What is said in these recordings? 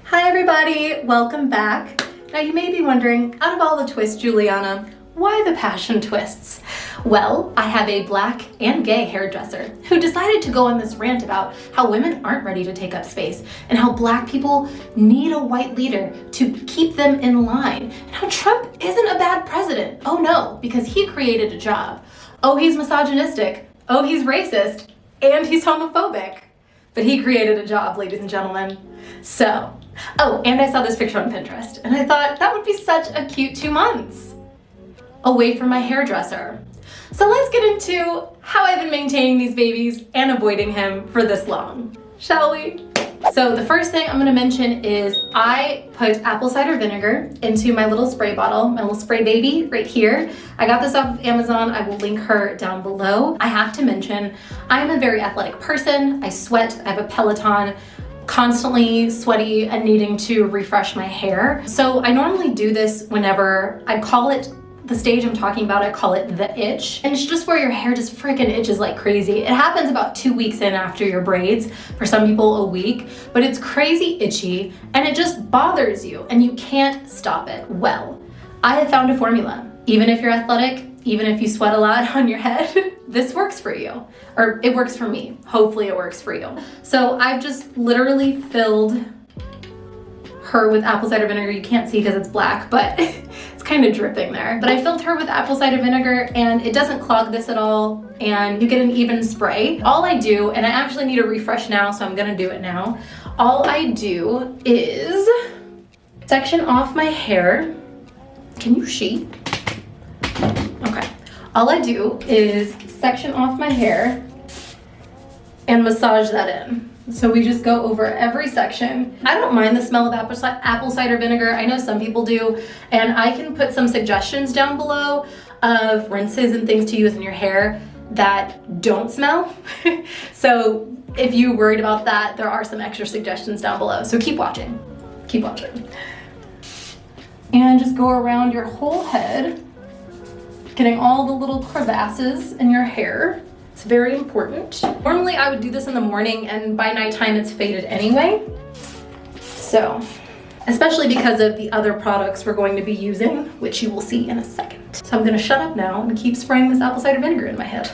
Hi everybody, welcome back. Now you may be wondering, out of all the twists, Juliana, why the passion twists? Well, I have a black and gay hairdresser who decided to go on this rant about how women aren't ready to take up space and how black people need a white leader to keep them in line, and how Trump isn't a bad president. Oh no, because he created a job. Oh, he's misogynistic. Oh, he's racist. And he's homophobic. But he created a job, ladies and gentlemen. So, oh, and I saw this picture on Pinterest, and I thought that would be such a cute 2 months away from my hairdresser. So let's get into how I've been maintaining these babies and avoiding him for this long, shall we? So the first thing I'm gonna mention is I put apple cider vinegar into my little spray bottle, my little spray baby right here. I got this off of Amazon. I will link her down below. I have to mention, I'm a very athletic person. I sweat, I have a Peloton, constantly sweaty and needing to refresh my hair. So I normally do this whenever, I call it, the stage I'm talking about, I call it the itch. And it's just where your hair just freaking itches like crazy. It happens about 2 weeks in after your braids, for some people a week, but it's crazy itchy and it just bothers you and you can't stop it. Well, I have found a formula. Even if you're athletic, even if you sweat a lot on your head, this works for you. Or it works for me. Hopefully it works for you. So I've just literally filled her with apple cider vinegar. You can't see because it's black, but it's kind of dripping there. But I filled her with apple cider vinegar and it doesn't clog this at all, and you get an even spray. All I do, and I actually need a refresh now, so I'm gonna do it now. All I do is section off my hair. Can you see? Okay. All I do is section off my hair and massage that in. So we just go over every section. I don't mind the smell of apple cider vinegar. I know some people do, and I can put some suggestions down below of rinses and things to use in your hair that don't smell. So if you're worried about that, there are some extra suggestions down below. So keep watching, keep watching. And just go around your whole head, getting all the little crevasses in your hair. It's very important. Normally I would do this in the morning, and by nighttime it's faded anyway. So, especially because of the other products we're going to be using, which you will see in a second. So I'm gonna shut up now and keep spraying this apple cider vinegar in my head.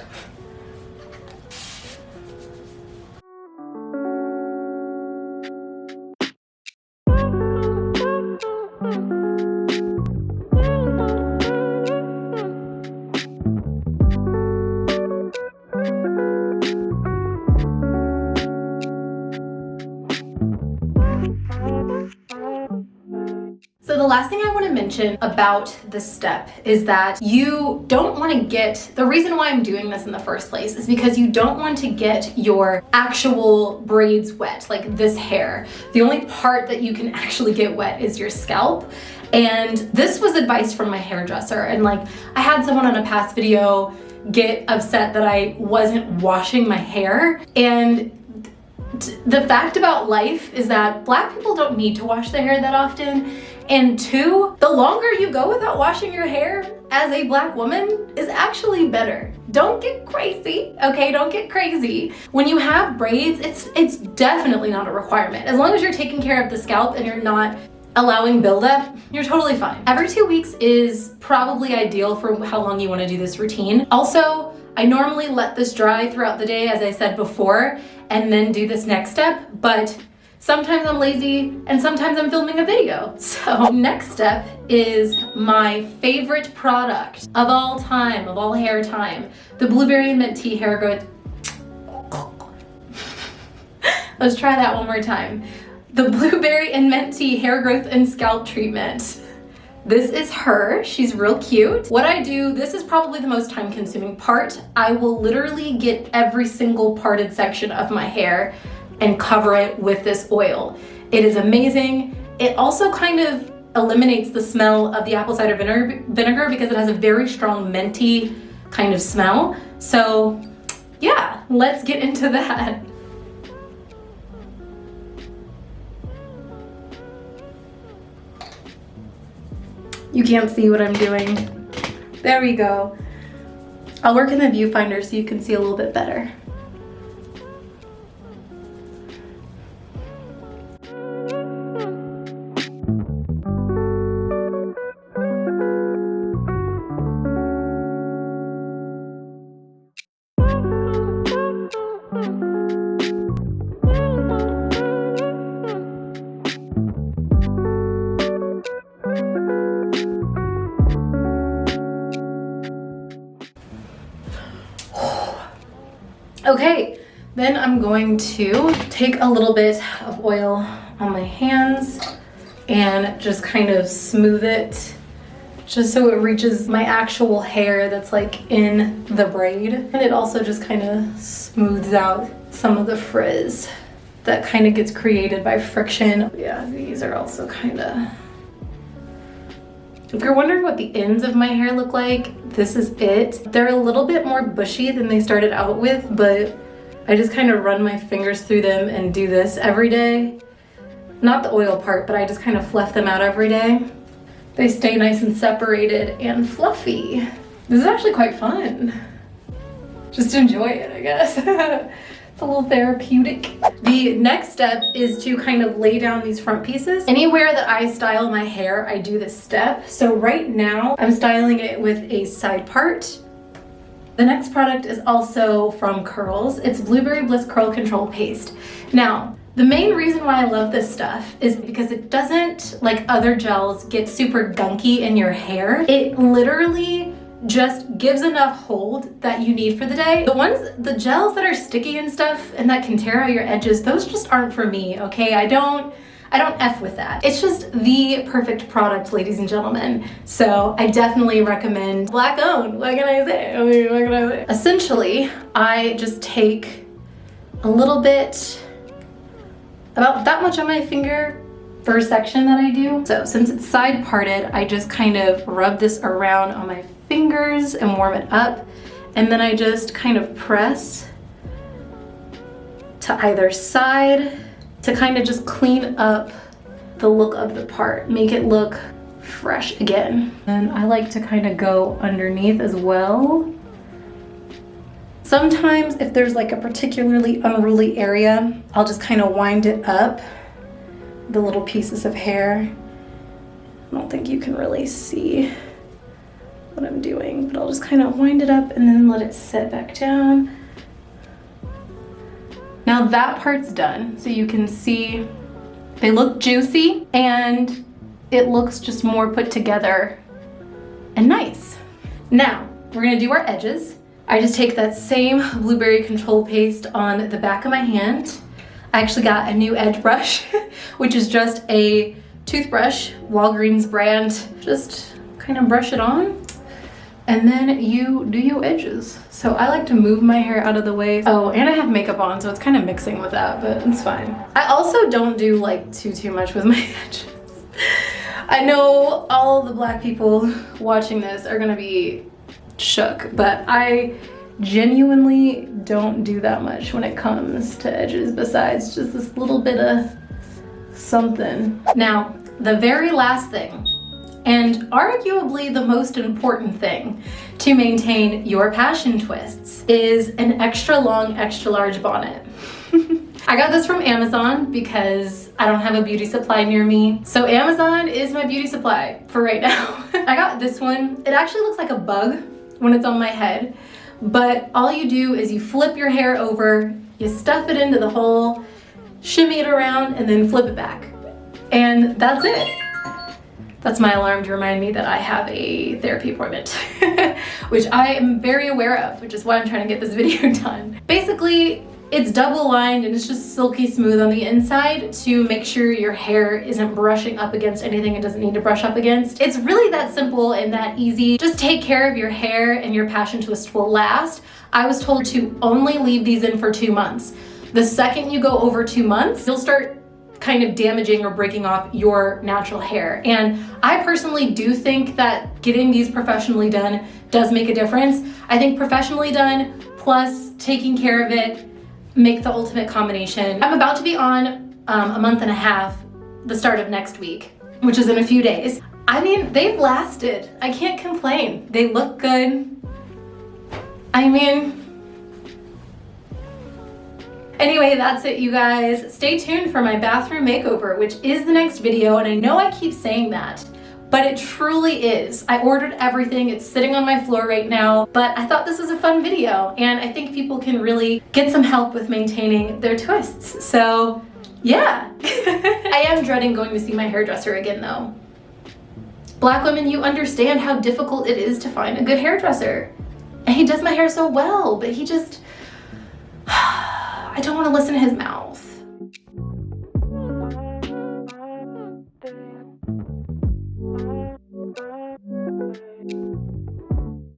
So the last thing I want to mention about this step is that you don't want to get, the reason why I'm doing this in the first place is because you don't want to get your actual braids wet, like this hair. The only part that you can actually get wet is your scalp. And this was advice from my hairdresser, and like I had someone on a past video get upset that I wasn't washing my hair, and the fact about life is that black people don't need to wash their hair that often. And two, the longer you go without washing your hair as a black woman is actually better. Don't get crazy, okay? Don't get crazy. When you have braids, it's definitely not a requirement. As long as you're taking care of the scalp and you're not allowing buildup, you're totally fine. Every 2 weeks is probably ideal for how long you want to do this routine. Also, I normally let this dry throughout the day, as I said before, and then do this next step, but sometimes I'm lazy and sometimes I'm filming a video. So next step is my favorite product of all time, of all hair time, the blueberry and mint tea hair growth. Let's try that one more time. The blueberry and mint tea hair growth and scalp treatment. This is her, she's real cute. What I do, this is probably the most time consuming part. I will literally get every single parted section of my hair and cover it with this oil. It is amazing. It also kind of eliminates the smell of the apple cider vinegar because it has a very strong minty kind of smell. So yeah, let's get into that. You can't see what I'm doing. There we go. I'll work in the viewfinder so you can see a little bit better. Okay, then I'm going to take a little bit of oil on my hands and just kind of smooth it just so it reaches my actual hair that's like in the braid. And it also just kind of smooths out some of the frizz that kind of gets created by friction. Yeah, these are also kind of... If you're wondering what the ends of my hair look like, this is it. They're a little bit more bushy than they started out with, but I just kind of run my fingers through them and do this every day. Not the oil part, but I just kind of fluff them out every day. They stay nice and separated and fluffy. This is actually quite fun. Just enjoy it, I guess. It's a little therapeutic. The next step is to kind of lay down these front pieces. Anywhere that I style my hair, I do this step. So right now, I'm styling it with a side part. The next product is also from Curls. It's Blueberry Bliss Curl Control Paste. Now, the main reason why I love this stuff is because it doesn't, like other gels, get super gunky in your hair. It literally just gives enough hold that you need for the day. The gels that are sticky and stuff and that can tear out your edges, those just aren't for me, okay? I don't F with that. It's just the perfect product, ladies and gentlemen. So I definitely recommend Black owned. What can I say? What can I say? Essentially, I just take a little bit, about that much on my finger per section that I do. So since it's side parted, I just kind of rub this around on my fingers and warm it up. And then I just kind of press to either side to kind of just clean up the look of the part, make it look fresh again. And I like to kind of go underneath as well. Sometimes if there's like a particularly unruly area, I'll just kind of wind it up, the little pieces of hair. I don't think you can really see what I'm doing, but I'll just kind of wind it up and then let it sit back down. Now that part's done, so you can see they look juicy and it looks just more put together and nice. Now, we're gonna do our edges. I just take that same Blueberry Control Paste on the back of my hand. I actually got a new edge brush, which is just a toothbrush, Walgreens brand. Just kind of brush it on. And then you do your edges. So I like to move my hair out of the way. Oh, and I have makeup on, so it's kind of mixing with that, but it's fine. I also don't do like too much with my edges. I know all the black people watching this are gonna be shook, but I genuinely don't do that much when it comes to edges besides just this little bit of something. Now, the very last thing, and arguably the most important thing to maintain your passion twists, is an extra long, extra large bonnet. I got this from Amazon because I don't have a beauty supply near me. So Amazon is my beauty supply for right now. I got this one. It actually looks like a bug when it's on my head, but all you do is you flip your hair over, you stuff it into the hole, shimmy it around, and then flip it back. And that's it. That's my alarm to remind me that I have a therapy appointment, which I am very aware of, which is why I'm trying to get this video done. Basically, it's double lined and it's just silky smooth on the inside to make sure your hair isn't brushing up against anything it doesn't need to brush up against. It's really that simple and that easy. Just take care of your hair and your passion twist will last. I was told to only leave these in for 2 months. The second you go over 2 months, you'll start kind of damaging or breaking off your natural hair. And I personally do think that getting these professionally done does make a difference. I think professionally done plus taking care of it make the ultimate combination. I'm about to be on a month and a half, the start of next week, which is in a few days. I mean, they've lasted. I can't complain. They look good. I mean, anyway, that's it, you guys. Stay tuned for my bathroom makeover, which is the next video, and I know I keep saying that, but it truly is. I ordered everything. It's sitting on my floor right now, but I thought this was a fun video, and I think people can really get some help with maintaining their twists. So, yeah. I am dreading going to see my hairdresser again, though. Black women, you understand how difficult it is to find a good hairdresser. And he does my hair so well, but he just... I don't want to listen to his mouth.